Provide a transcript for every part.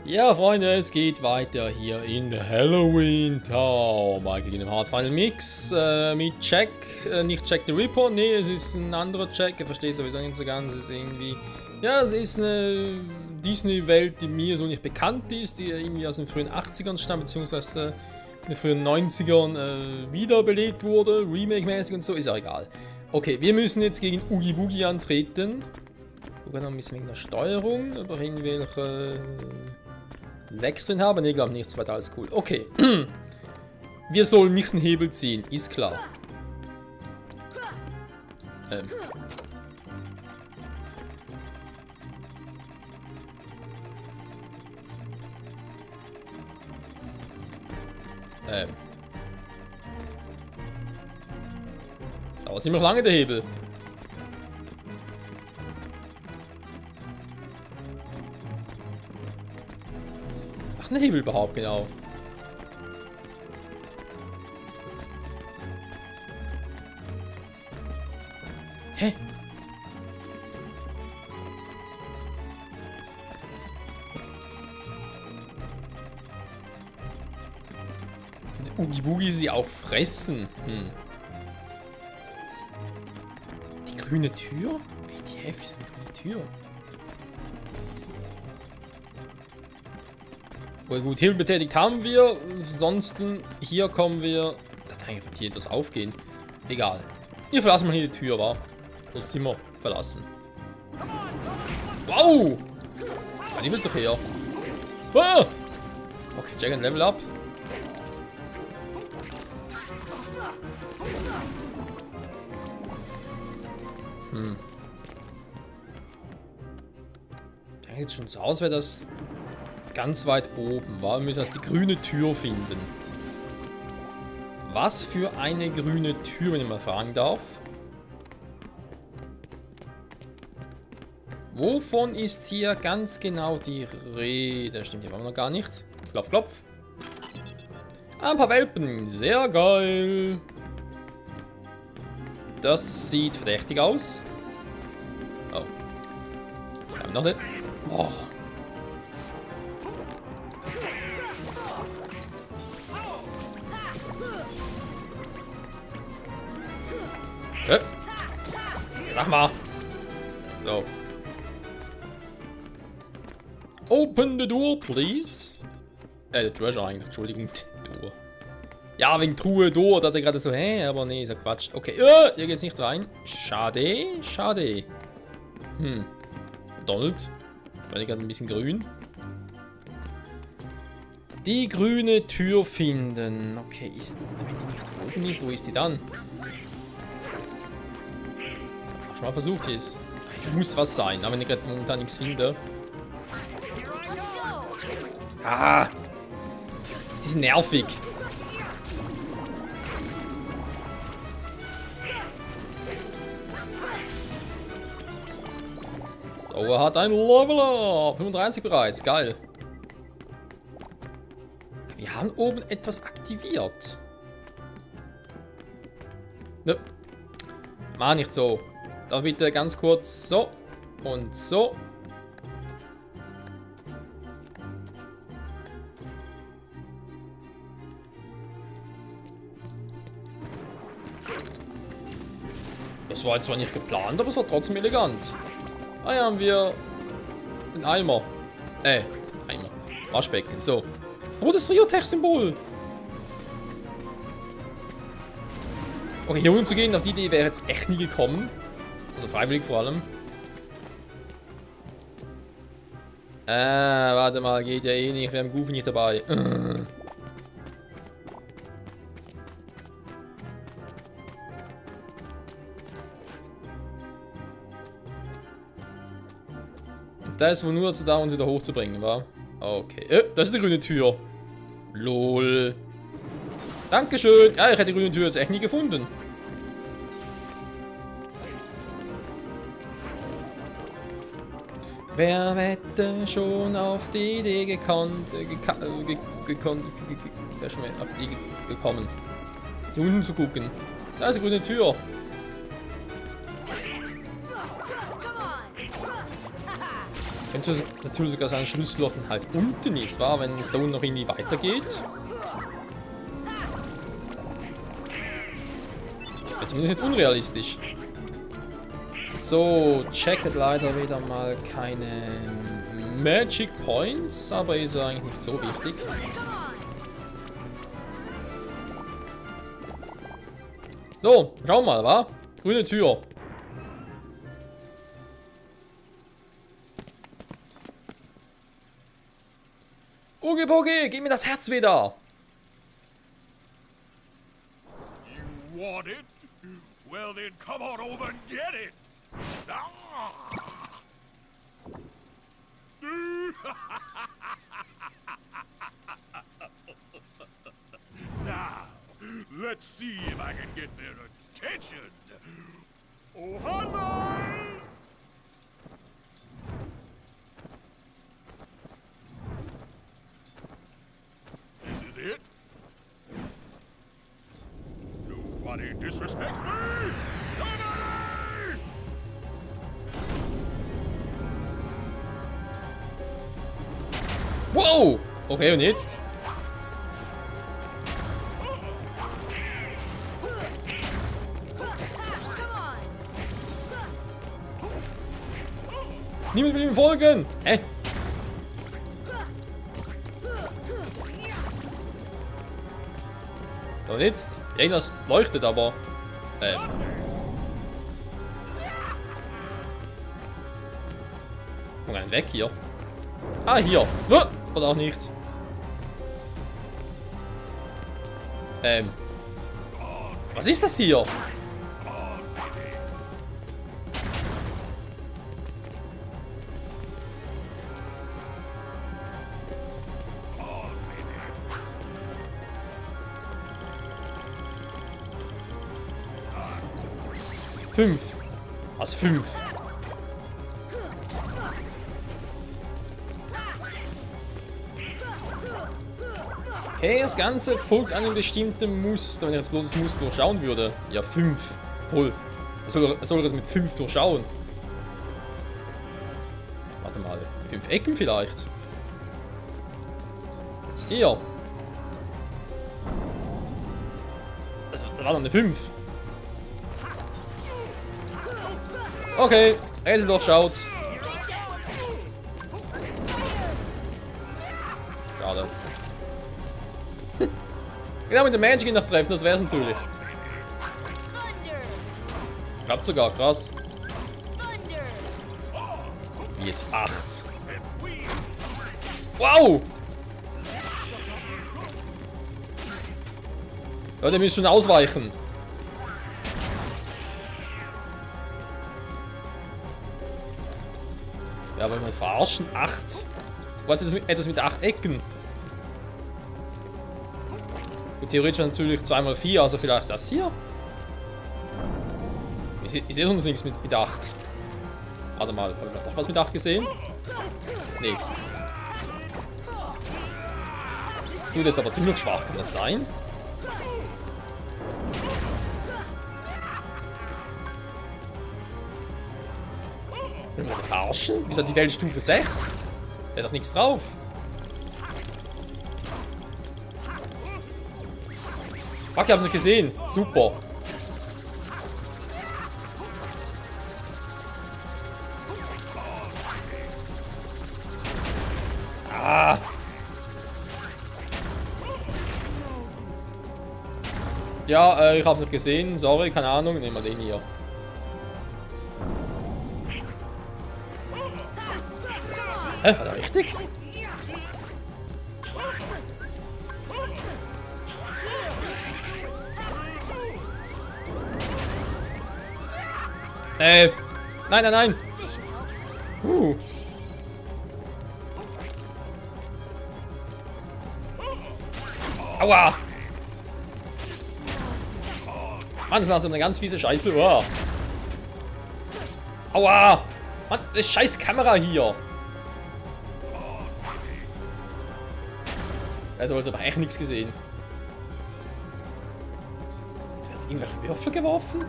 Ja, Freunde, es geht weiter hier in Halloween Town. Mal gegen den Hard Final Mix mit Jack. Nicht Jack the Ripper, nee, es ist ein anderer Jack. Ich verstehe sowieso nicht so ganz. Es ist irgendwie. Ja, es ist eine Disney-Welt, die mir so nicht bekannt ist, die irgendwie aus den frühen 80ern stammt, beziehungsweise in den frühen 90ern wiederbelebt wurde, Remake-mäßig und so, ist ja egal. Okay, wir müssen jetzt gegen Oogie Boogie antreten. Sogar noch ein bisschen wegen der Steuerung, aber irgendwelche Lecks drin haben. Ne, glaube nicht, soweit alles cool. Okay. Wir sollen nicht den Hebel ziehen, ist klar. Dauert ziemlich lange der Hebel. Ach, ein Hebel überhaupt, genau. Hä? Oogie Boogie sie auch fressen. Die grüne Tür? WTF ist eine grüne Tür? Oh, gut, Hebel betätigt haben wir. Ansonsten, hier kommen wir. Da kann einfach hier etwas aufgehen. Egal. Hier verlassen wir hier die Tür, war. Das Zimmer verlassen. Wow! Ja, die will doch her. Ah! Okay, check ein Level up. Sieht jetzt schon so aus, wäre das ganz weit oben war. Wir müssen erst die grüne Tür finden. Was für eine grüne Tür, wenn ich mal fragen darf? Wovon ist hier ganz genau die Rede? Stimmt, hier waren wir noch gar nicht. Klopf, klopf. Ein paar Welpen. Sehr geil. Das sieht verdächtig aus. Oh. Noch nicht. Oh. Sag mal. So. Open the door, please. The treasure eigentlich, Entschuldigung. Door. Ja, wegen Truhe, Door. Da hat er gerade so, hä? Aber nee, ist ja Quatsch. Okay, hier geht's nicht rein. Schade, schade. Donald. War gerade ein bisschen grün. Die grüne Tür finden. Okay, ist. Wenn die nicht oben ist, wo ist die dann? Schon mal versucht ist. Muss was sein, aber wenn ich gerade momentan nichts finde. Ah! Die sind nervig. So, er hat ein Level Up. 35 bereits, geil. Wir haben oben etwas aktiviert. Ne. Mach nicht so. Da bitte ganz kurz so und so. Das war jetzt zwar nicht geplant, aber es war trotzdem elegant. Ah, hier haben wir den Eimer. Eimer. Waschbecken, so. Oh, das Riotech-Symbol. Okay, hier umzugehen, auf die Idee wäre jetzt echt nie gekommen. Also freiwillig vor allem. Warte mal, geht ja eh nicht. Wir haben Goofy nicht dabei. Da ist wohl nur dazu da, uns wieder hochzubringen, wa? Okay. Das ist die grüne Tür. Lol. Dankeschön. Ja, ich hätte die grüne Tür jetzt echt nie gefunden. Wer hätte schon auf die Idee gekommen? Hier unten zu gucken. Da ist die grüne Tür. Könnte natürlich sogar sein, Schlüsselloch dann halt unten ist, war, wenn es da unten noch irgendwie weitergeht. Ja, zumindest nicht unrealistisch. So, Jack hat leider wieder mal keine Magic Points, aber ist ja eigentlich nicht so wichtig. So, schau mal, wa? Grüne Tür. Oogie Boogie, gib mir das Herz wieder. You want it? Well then come on over and get it! Ah! Now, let's see if I can get their attention. Oh, hi, This is it? Nobody disrespects me! Nobody! Wow! Okay, und jetzt? Niemand will ihm folgen! Hä? Und jetzt? Irgendwas leuchtet aber. Komm rein, weg hier. Ah, hier. Oder auch nicht. Was ist das hier? Fünf. Was 5? Okay, das Ganze folgt einem bestimmten Muster. Wenn ich jetzt bloß das Muster durchschauen würde. Ja, 5. Toll. Was soll das mit 5 durchschauen? Warte mal. 5 Ecken vielleicht? Hier. Das war doch eine 5. Okay, Rätsel durchschaut. Schade. Genau mit der Magic noch treffen, das wär's natürlich. Klappt sogar, krass. Jetzt 8. Wow! Ja, der müsste schon ausweichen. Ja, wollen wir verarschen? 8. Was ist etwas mit 8 Ecken? Und theoretisch natürlich 2x4, also vielleicht das hier? Ich sehe sonst nichts mit 8. Warte mal, habe ich vielleicht doch was mit 8 gesehen? Nee. Tut jetzt aber ziemlich schwach, kann das sein? Wollen wir den verarschen? Wieso hat die Welt Stufe 6? Der hat doch nichts drauf. Fuck, ich hab's nicht gesehen. Super. Ah. Ja, ich hab's nicht gesehen. Sorry, keine Ahnung. Nehmen wir den hier. Hä? War das richtig? Nein, nein, nein. Aua. Mann, das macht so eine ganz fiese Scheiße. Oh. Aua. Mann, das scheiß Kamera hier. Also hat aber echt nichts gesehen. Der hat irgendwelche Würfel geworfen?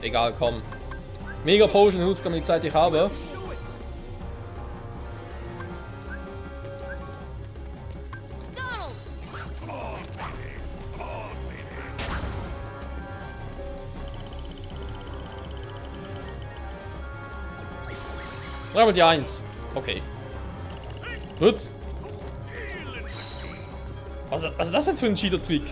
Egal, komm. Mega Potion, Hus kann die Zeit, die ich habe. Dreimal die 1. Okay. Gut. Was ist das jetzt für ein Cheater-Trick?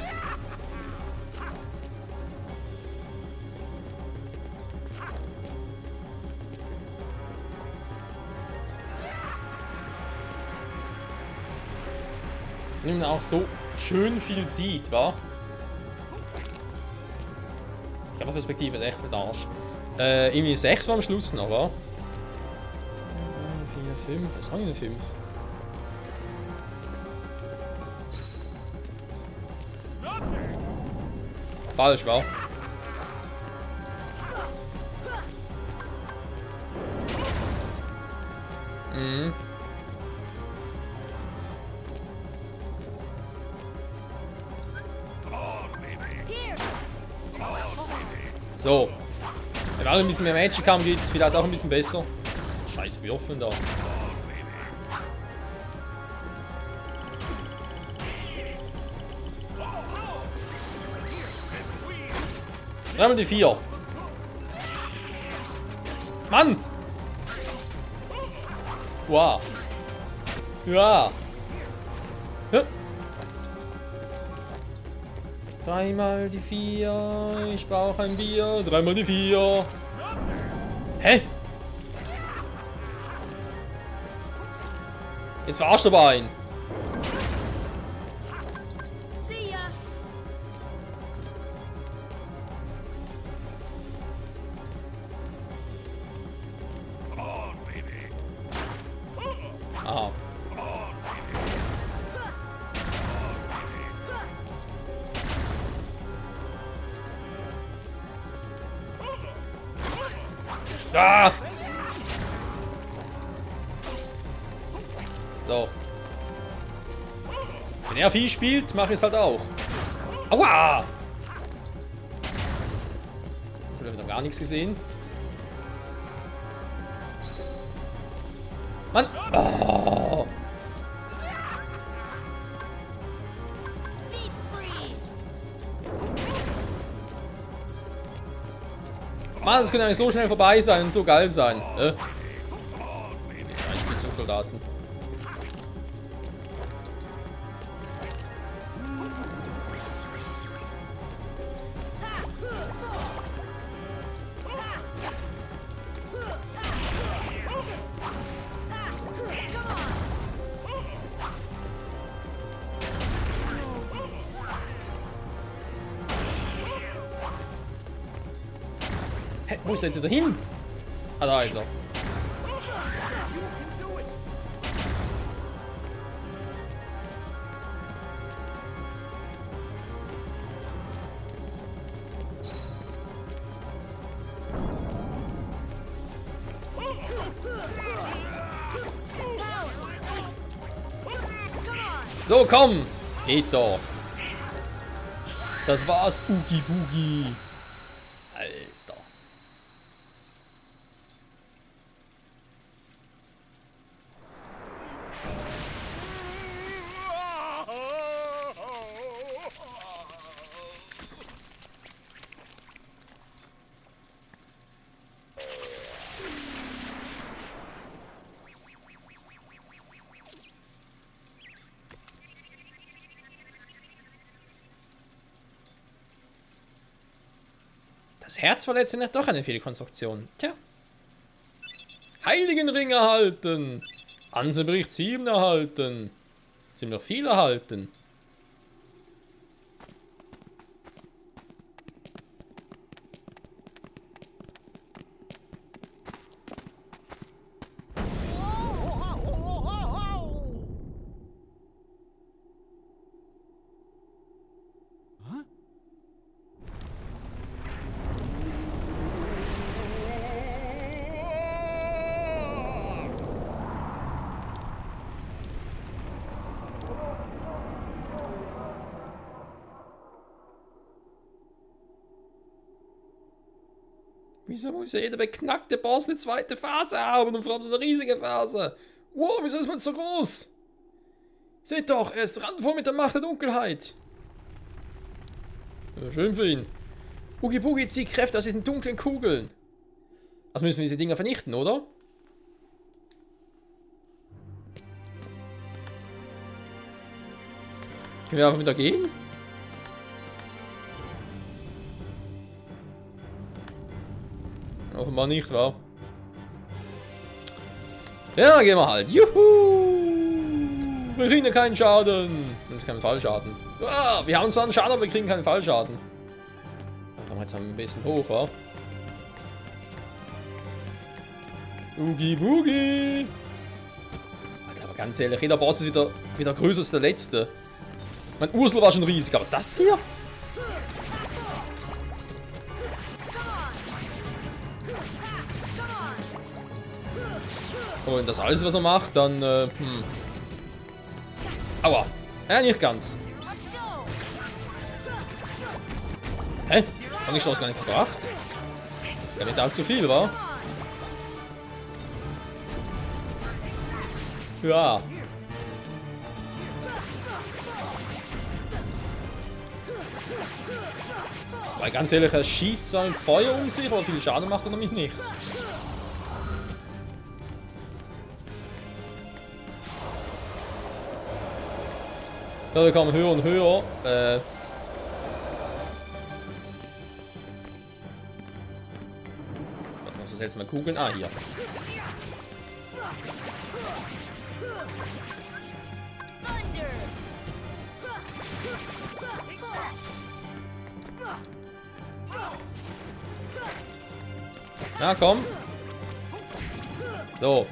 Wenn man auch so schön viel sieht, wa? Ich glaube, die Perspektive ist echt für den Arsch. Irgendwie 6 war am Schluss noch, wa? 4, 5, was haben wir denn 5? Falsch, wa? Mhm. So. Wenn alle ein bisschen mehr Magic haben, geht es vielleicht auch ein bisschen besser. Scheiß Würfeln da. Dreimal die 4. Mann! Wow. Ja. Ja. Dreimal die 4. Ich brauche ein Bier. Dreimal die 4. Hä? Jetzt verarscht aber ein. See ya. Aha. Ah! So. Wenn er viel spielt, mache ich es halt auch. Aua! Ich habe noch gar nichts gesehen. Mann! Oh. Deep freeze. Mann, das könnte eigentlich so schnell vorbei sein und so geil sein. Die scheiß Spitzensoldaten. Hä, wo ist er jetzt wieder hin? Ah, da ist er. So, komm! Geht doch. Das war's, Oogie Boogie. Alter. Das Herz war letztendlich doch eine Fehlkonstruktion. Tja. Heiligenring erhalten. Ansebericht 7 erhalten. Sind noch viel erhalten. Wieso muss ja jeder beknackte Boss eine zweite Phase haben und vor allem so eine riesige Phase? Wow, wieso ist man so groß? Seht doch, er ist randvoll mit der Macht der Dunkelheit. Ja, schön für ihn. Oogie Boogie zieht Kräfte aus diesen dunklen Kugeln. Also müssen wir diese Dinger vernichten, oder? Können wir einfach wieder gehen? Offenbar nicht, wa? Ja, gehen wir halt. Juhu! Wir kriegen ja keinen Schaden. Das ist kein Fallschaden. Ah, wir haben zwar einen Schaden, aber wir kriegen keinen Fallschaden. Da kommen wir jetzt ein bisschen hoch, wa? Boogie Boogie! Alter, aber ganz ehrlich, jeder Boss ist wieder größer als der letzte. Mein Ursel war schon riesig, aber das hier? Und das alles, was er macht, dann, Aua. Ja, nicht ganz. Hä? Hab ich das gar nicht gebracht? Der wird allzu viel, wa? Ja. Weil ganz ehrlich, er schießt zwar mit Feuer um sich, aber viel Schaden macht er damit nicht. Ja, wir kommen höher und höher. Was muss das jetzt mal googeln? Ah, hier. Na komm. So.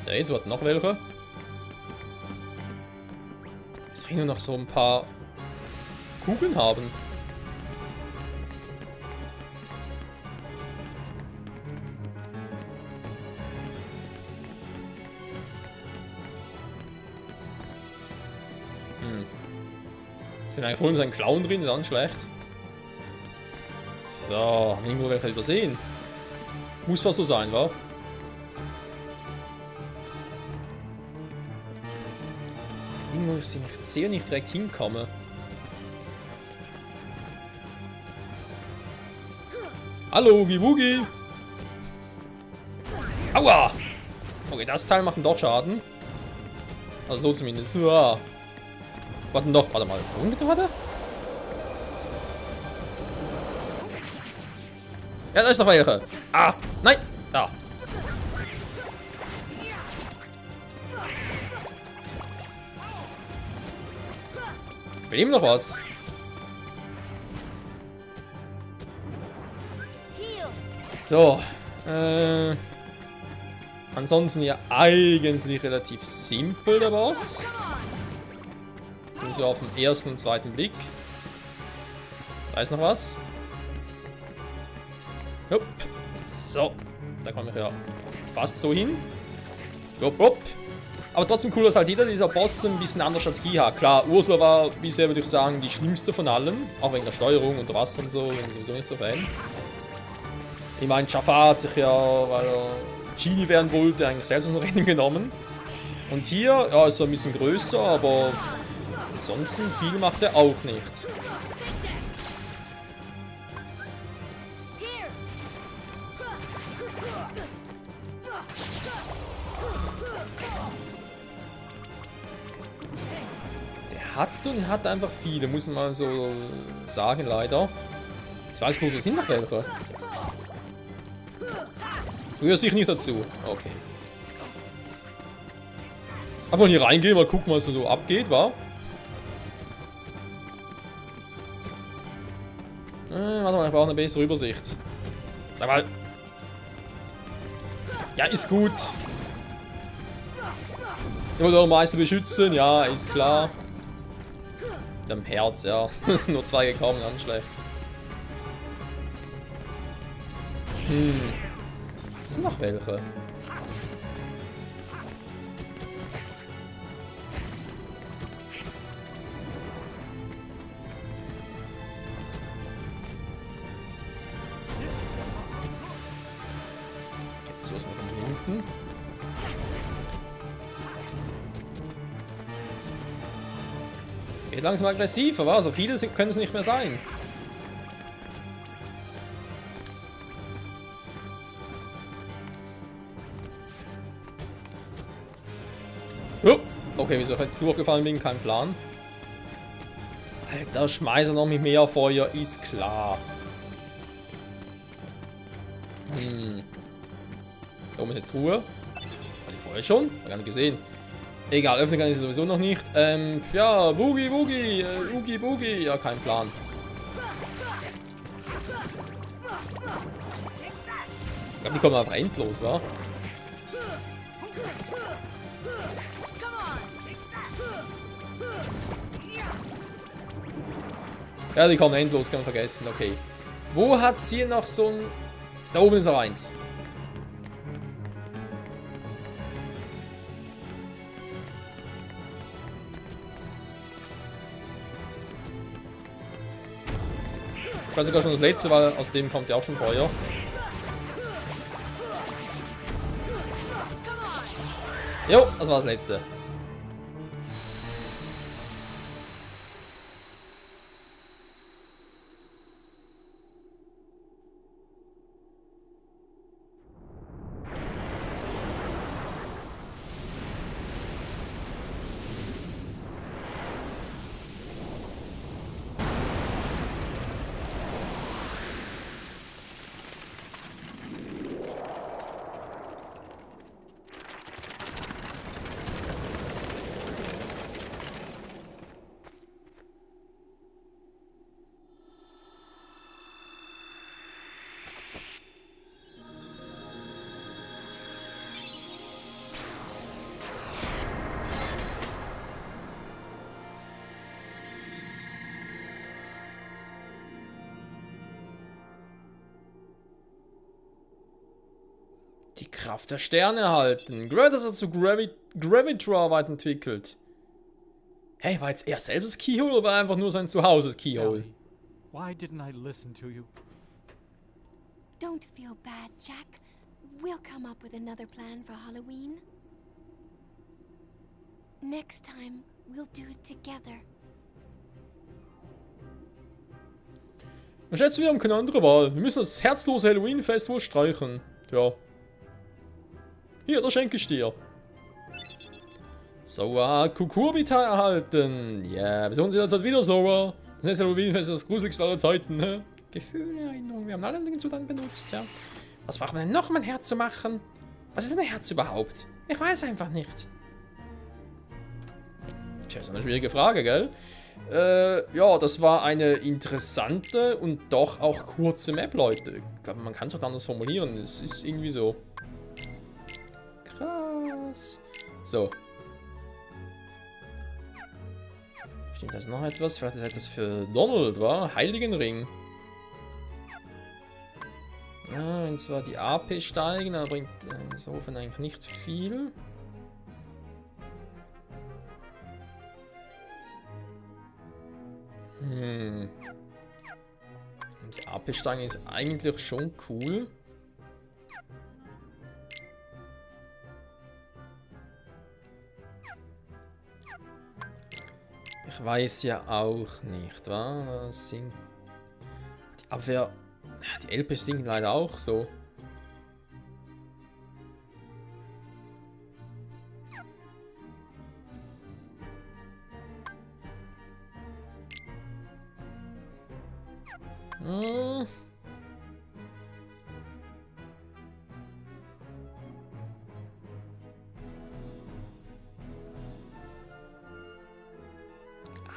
Ja, jetzt wird noch welche. Jetzt kann ich nur noch so ein paar Kugeln haben. Sind eigentlich vorhin so ein Clown drin, ist auch nicht schlecht. So, haben wir irgendwo welche übersehen? Muss fast so sein, wa? Irgendwo ist sie nicht sehr nicht direkt hinkomme. Hallo, Oogie Boogie! Aua! Okay, das Teil macht doch Schaden. Also so zumindest. Uah. Warte doch, warte mal. Und gerade? Ja, da ist noch welche. Ah, nein, da. Will ihm noch was? So, ansonsten ja eigentlich relativ simpel der Boss. So auf den ersten und zweiten Blick. Da ist noch was. Jupp. So. Da komme ich ja fast so hin. Jupp, jupp. Aber trotzdem cool, dass halt jeder dieser Boss ein bisschen andere Strategie hat. Klar, Ursula war bisher, würde ich sagen, die schlimmste von allen. Auch wegen der Steuerung und Wasser und so. Bin ich sowieso nicht so Fan. Ich meine, Jafar hat sich ja, weil er Genie werden wollte, eigentlich selbst noch Rennen genommen. Und hier, ja, ist so ein bisschen größer, aber ansonsten viel macht er auch nicht. Der hat einfach viele, muss man mal so sagen, leider. Ich weiß bloß, was sind noch welche. Du hörst dich nicht dazu. Okay. Einfach mal hier reingehen, mal gucken, was so abgeht, wa? Warte mal, ich brauche eine bessere Übersicht. Sag mal. Ja, ist gut. Ich wollte eure Meister beschützen, ja, ist klar. Mit dem Herz, ja. Es sind nur 2 gekommen, ganz schlecht. Jetzt sind noch welche. So ist man von hinten. Geht langsam aggressiver, wa? So viele können es nicht mehr sein. Oh, okay, wieso ich jetzt durchgefallen bin, kein Plan. Alter, schmeiß er noch mit mehr Feuer, ist klar. Da oben ist eine Truhe. Hatte ich vorher schon? Hab ich gar nicht gesehen. Egal, öffnen kann ich sowieso noch nicht. Ja, Boogie, Boogie, Oogie, Boogie. Ja, kein Plan. Ich glaube, die kommen einfach endlos, wa? Ja, die kommen endlos, kann man vergessen, okay. Wo hat's hier noch so ein... Da oben ist noch eins. Ich weiß sogar schon das letzte, weil aus dem kommt ja auch schon Feuer. Jo, das war das letzte. Die Kraft der Sterne erhalten. Gravis hat zu Gravitar weiterentwickelt. Hey, war jetzt er selbst das Keyhole oder war einfach nur sein Zuhause das Keyhole? Ellie, why didn't I listen to you? Don't feel bad, Jack. We'll come up with another plan for Halloween. Next time, we'll do it together. Ich schätze, wir haben keine andere Wahl. Wir müssen das herzlose Halloween-Fest wohl streichen. Ja. Hier, das schenke ich dir. Soa Kukurbita erhalten. Ja, besuchen Sie jetzt wieder Soa. Das nächste Halloween-Fest ist das gruseligste aller Zeiten, ne? Gefühle, Erinnerungen, wir haben alle Dinge zu dann benutzt, ja. Was braucht man denn noch, um ein Herz zu machen? Was ist ein Herz überhaupt? Ich weiß einfach nicht. Tja, ist eine schwierige Frage, gell? Ja, das war eine interessante und doch auch kurze Map, Leute. Ich glaube, man kann es auch anders formulieren. Es ist irgendwie so. Krass. So. Stimmt das noch etwas? Vielleicht ist etwas für Donald, wa? Heiligenring. Ja, und zwar die AP steigen, aber bringt insofern eigentlich nicht viel. Und die AP-Stange ist eigentlich schon cool. Ich weiß ja auch nicht, was sind die Abwehr. Die LPs sind leider auch so.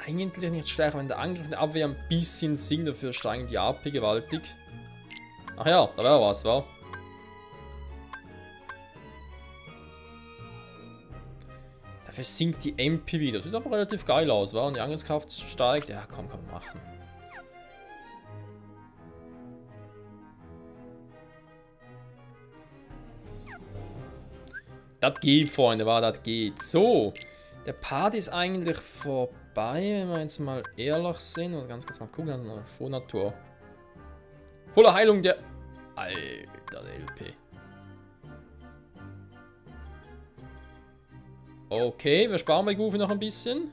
Eigentlich nicht stärker, wenn der Angriff und der Abwehr ein bisschen sinkt, dafür steigen die AP gewaltig. Ach ja, da wäre was, wa? Dafür sinkt die MP wieder. Sieht aber relativ geil aus, wa? Und die Angriffskraft steigt. Ja, komm, kann man machen. Das geht, Freunde, wa? Das geht. So. Der Part ist eigentlich vorbei, wenn wir jetzt mal ehrlich sind. Und ganz kurz mal gucken, also eine Vornatur. Voller Heilung der... Alter, der LP. Okay, wir sparen bei Goofy noch ein bisschen.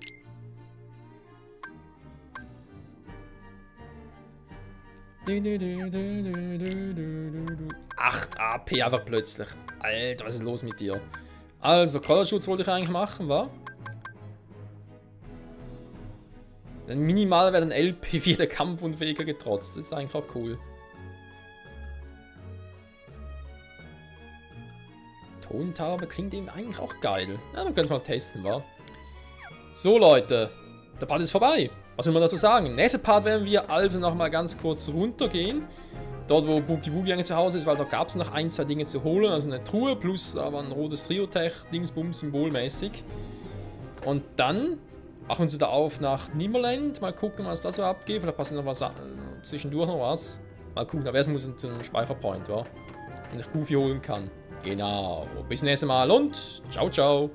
Acht AP einfach plötzlich. Alter, was ist los mit dir? Also, Kollerschutz wollte ich eigentlich machen, wa? Minimal werden LP wieder kampfunfähiger getrotzt. Das ist eigentlich auch cool. Tontaube klingt eben eigentlich auch geil. Ja, wir können es mal testen, wa? So, Leute. Der Part ist vorbei. Was will man dazu sagen? Nächster Part werden wir also nochmal ganz kurz runtergehen. Dort, wo Boogie Woogie eigentlich zu Hause ist, weil da gab es noch ein, zwei Dinge zu holen. Also eine Truhe plus aber ein rotes Trio-Tech-Dingsbums symbolmäßig. Und dann machen wir uns wieder auf nach Nimmerland. Mal gucken, was da so abgeht. Vielleicht passiert noch was zwischendurch noch was. Mal gucken, aber erst muss ich zu einem Speicherpoint, wa? Den ich Goofy holen kann. Genau. Bis nächstes Mal und ciao, ciao.